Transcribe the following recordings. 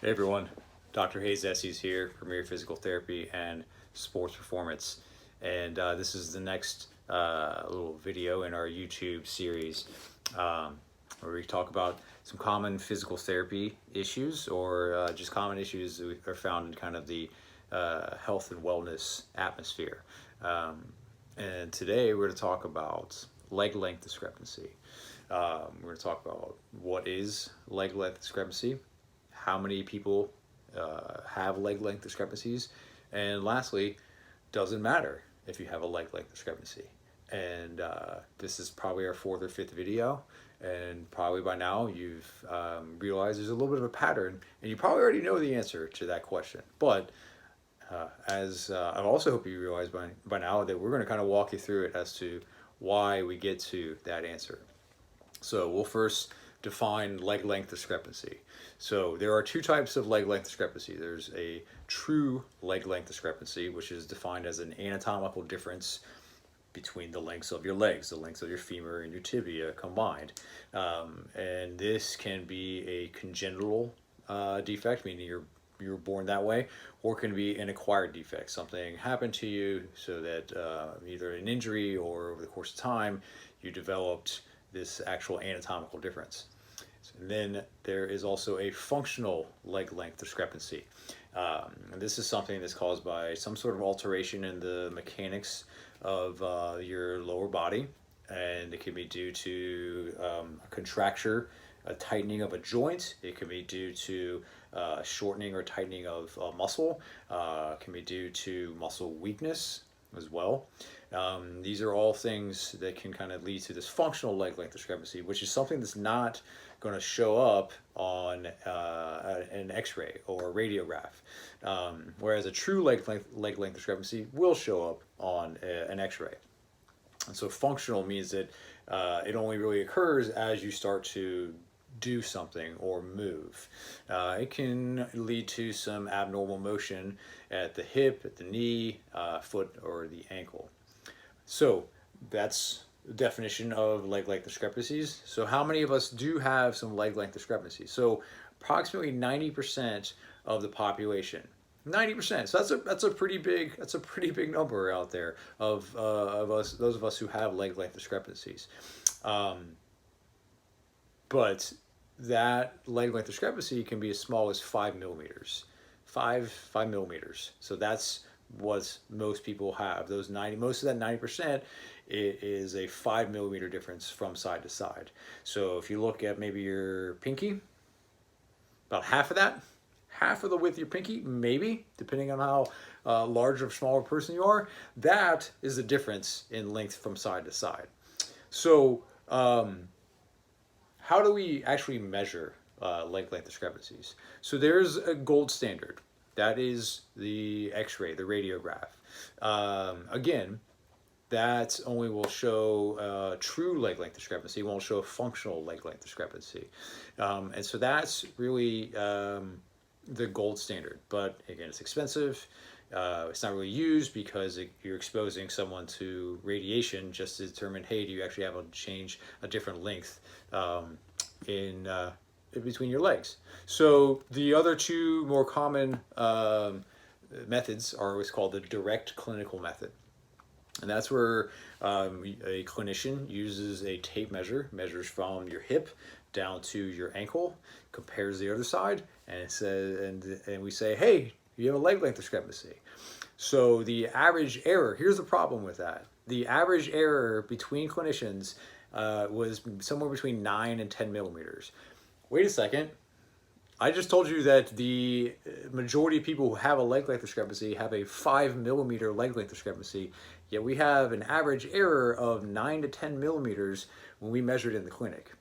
Hey everyone, Dr. Estes here, Premier Physical Therapy and Sports Performance. And this is the next little video in our YouTube series where we talk about some common physical therapy issues or just common issues that are found in kind of the health and wellness atmosphere. And today we're going to talk about leg length discrepancy. We're going to talk about what is leg length discrepancy, how many people have leg length discrepancies, and lastly, does it matter if you have a leg length discrepancy? And this is probably our fourth or fifth video, and probably by now you've realized there's a little bit of a pattern, and you probably already know the answer to that question. But as I also hope you realize by now that we're going to kind of walk you through it as to why we get to that answer. So we'll first define leg length discrepancy. So there are two types of leg length discrepancy. There's a true leg length discrepancy, which is defined as an anatomical difference between the lengths of your legs, the lengths of your femur and your tibia combined. And this can be a congenital defect, meaning you're born that way, or can be an acquired defect. Something happened to you so that either an injury or over the course of time, you developed this actual anatomical difference. And then there is also a functional leg length discrepancy. And this is something that's caused by some sort of alteration in the mechanics of your lower body. And it can be due to a contracture, a tightening of a joint. It can be due to shortening or tightening of muscle. It can be due to muscle weakness as well. These are all things that can kind of lead to this functional leg length discrepancy, which is something that's not going to show up on an x-ray or a radiograph, whereas a true leg length discrepancy will show up on an x-ray. And so functional means that it only really occurs as you start to do something or move. It can lead to some abnormal motion at the hip, at the knee, foot, or the ankle. So that's the definition of leg length discrepancies. So how many of us do have some leg length discrepancies? So approximately 90% of the population. 90%. So that's a pretty big number out there of us, those of us who have leg length discrepancies. But that leg length discrepancy can be as small as 5 millimeters. 5 millimeters. So that's what most people have. Most of that 90% is a 5 millimeter difference from side to side. So if you look at maybe your pinky, about half of that, half of the width of your pinky, maybe, depending on how large or smaller person you are, that is the difference in length from side to side. So how do we actually measure leg length discrepancies? So there's a gold standard. That is the x-ray, the radiograph. Again, that only will show true leg length discrepancy. It won't show functional leg length discrepancy. And so that's really the gold standard. But again, it's expensive. It's not really used because you're exposing someone to radiation just to determine, hey, do you actually have a different length in between your legs. So the other two more common methods are what's called the direct clinical method. And that's where a clinician uses a tape measure, measures from your hip down to your ankle, compares the other side, and it says, and we say, hey, you have a leg length discrepancy. So the average error, here's the problem with that. The average error between clinicians was somewhere between 9 and 10 millimeters. Wait a second. I just told you that the majority of people who have a leg length discrepancy have a 5 millimeter leg length discrepancy, yet we have an average error of 9 to 10 millimeters when we measured in the clinic.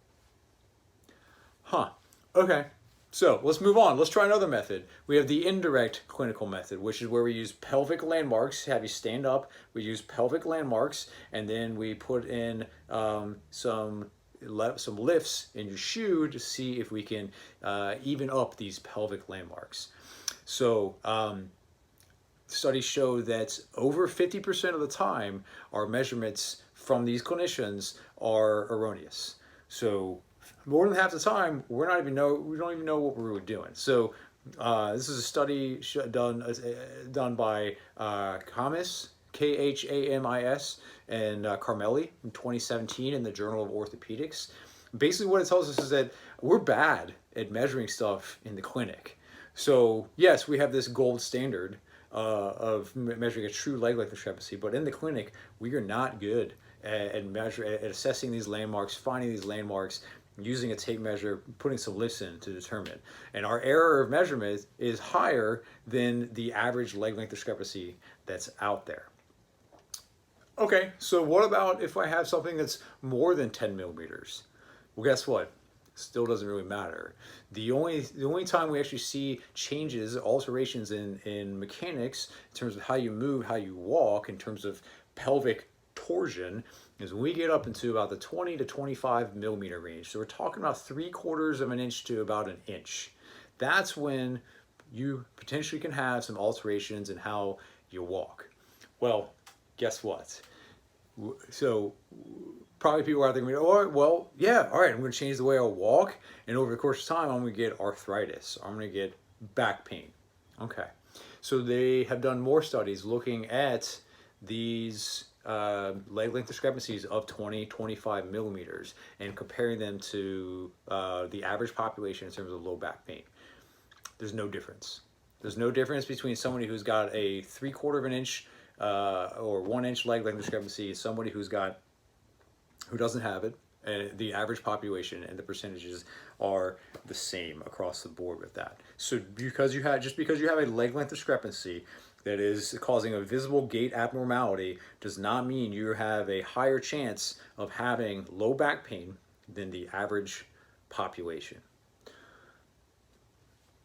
Huh. Okay. So let's move on. Let's try another method. We have the indirect clinical method, which is where we use pelvic landmarks, have you stand up. We use pelvic landmarks, and then we put in some lifts in your shoe to see if we can even up these pelvic landmarks. So studies show that over 50% of the time, our measurements from these clinicians are erroneous. So more than half the time, we don't even know what we were doing. So This is a study done by Khamis, Khamis, and Carmelli in 2017 in the Journal of Orthopedics. Basically, what it tells us is that we're bad at measuring stuff in the clinic. So yes, we have this gold standard of measuring a true leg length discrepancy, but in the clinic, we are not good at assessing these landmarks, finding these landmarks, using a tape measure, putting some lifts in to determine. And our error of measurement is higher than the average leg length discrepancy that's out there. Okay, so what about if I have something that's more than 10 millimeters? Well, guess what? Still doesn't really matter. The only time we actually see changes, alterations in mechanics, in terms of how you move, how you walk, in terms of pelvic torsion, is when we get up into about the 20 to 25 millimeter range. So we're talking about 3/4 of an inch to about an inch. That's when you potentially can have some alterations in how you walk. Well, guess what? So probably people are thinking, oh, well, yeah, all right, I'm going to change the way I walk, and over the course of time, I'm going to get arthritis. I'm going to get back pain. Okay, so they have done more studies looking at these leg length discrepancies of 20, 25 millimeters and comparing them to the average population in terms of low back pain. There's no difference. There's no difference between somebody who's got a 3/4 of an inch or 1 inch leg length discrepancy and somebody who doesn't have it. And the average population and the percentages are the same across the board with that. So because you have a leg length discrepancy that is causing a visible gait abnormality does not mean you have a higher chance of having low back pain than the average population.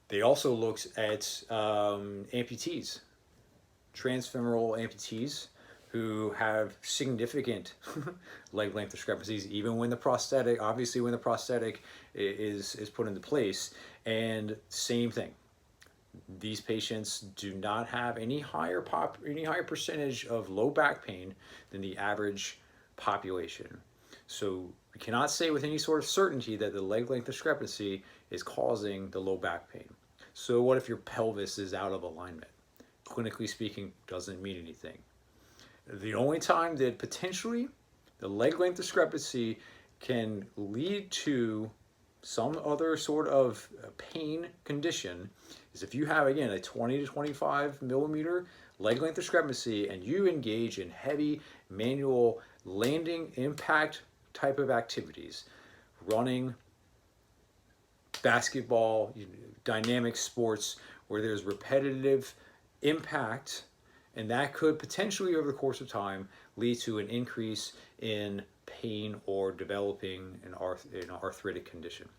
They also looked at amputees, transfemoral amputees who have significant leg length discrepancies, even when the prosthetic, obviously when the prosthetic is put into place. And same thing, these patients do not have any higher percentage of low back pain than the average population. So we cannot say with any sort of certainty that the leg length discrepancy is causing the low back pain. So what if your pelvis is out of alignment? Clinically speaking, doesn't mean anything. The only time that potentially the leg length discrepancy can lead to some other sort of pain condition is if you have, again, a 20 to 25 millimeter leg length discrepancy and you engage in heavy manual landing impact type of activities, running, basketball, dynamic sports where there's repetitive impact, and that could potentially over the course of time lead to an increase in pain or developing an arthritic condition.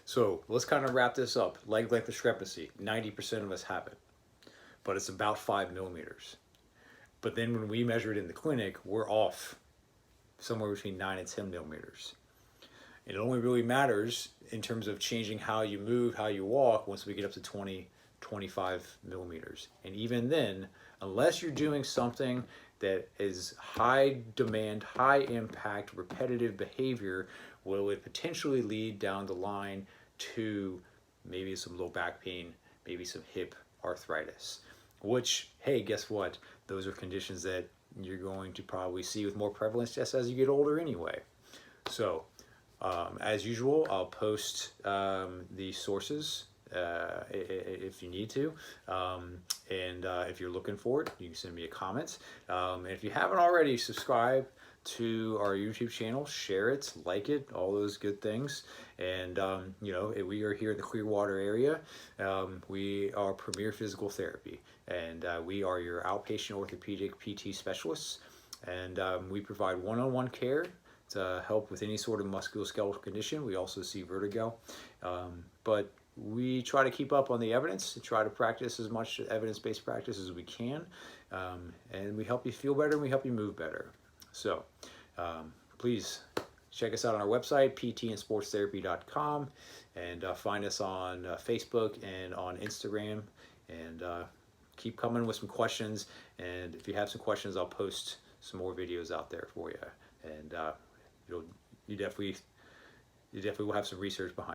So let's kind of wrap this up. Leg length discrepancy, 90% of us have it, but it's about 5 millimeters. But then when we measure it in the clinic, we're off somewhere between 9 and 10 millimeters. It only really matters in terms of changing how you move, how you walk, once we get up to 20, 25 millimeters. And even then, unless you're doing something that is high demand, high impact, repetitive behavior, will it potentially lead down the line to maybe some low back pain, maybe some hip arthritis, which, hey, guess what? Those are conditions that you're going to probably see with more prevalence just as you get older anyway. So as usual, I'll post the sources if you need to, and if you're looking for it, you can send me a comment. And if you haven't already, subscribe to our YouTube channel, share it, like it, all those good things. And you know, we are here in the Clearwater area. We are Premier Physical Therapy, and we are your outpatient orthopedic PT specialists, and we provide one-on-one care to help with any sort of musculoskeletal condition. We also see vertigo, but we try to keep up on the evidence, try to practice as much evidence-based practice as we can, and we help you feel better and we help you move better. So please check us out on our website, ptandsportstherapy.com, and find us on Facebook and on Instagram, and keep coming with some questions. And if you have some questions, I'll post some more videos out there for you. And you definitely will have some research behind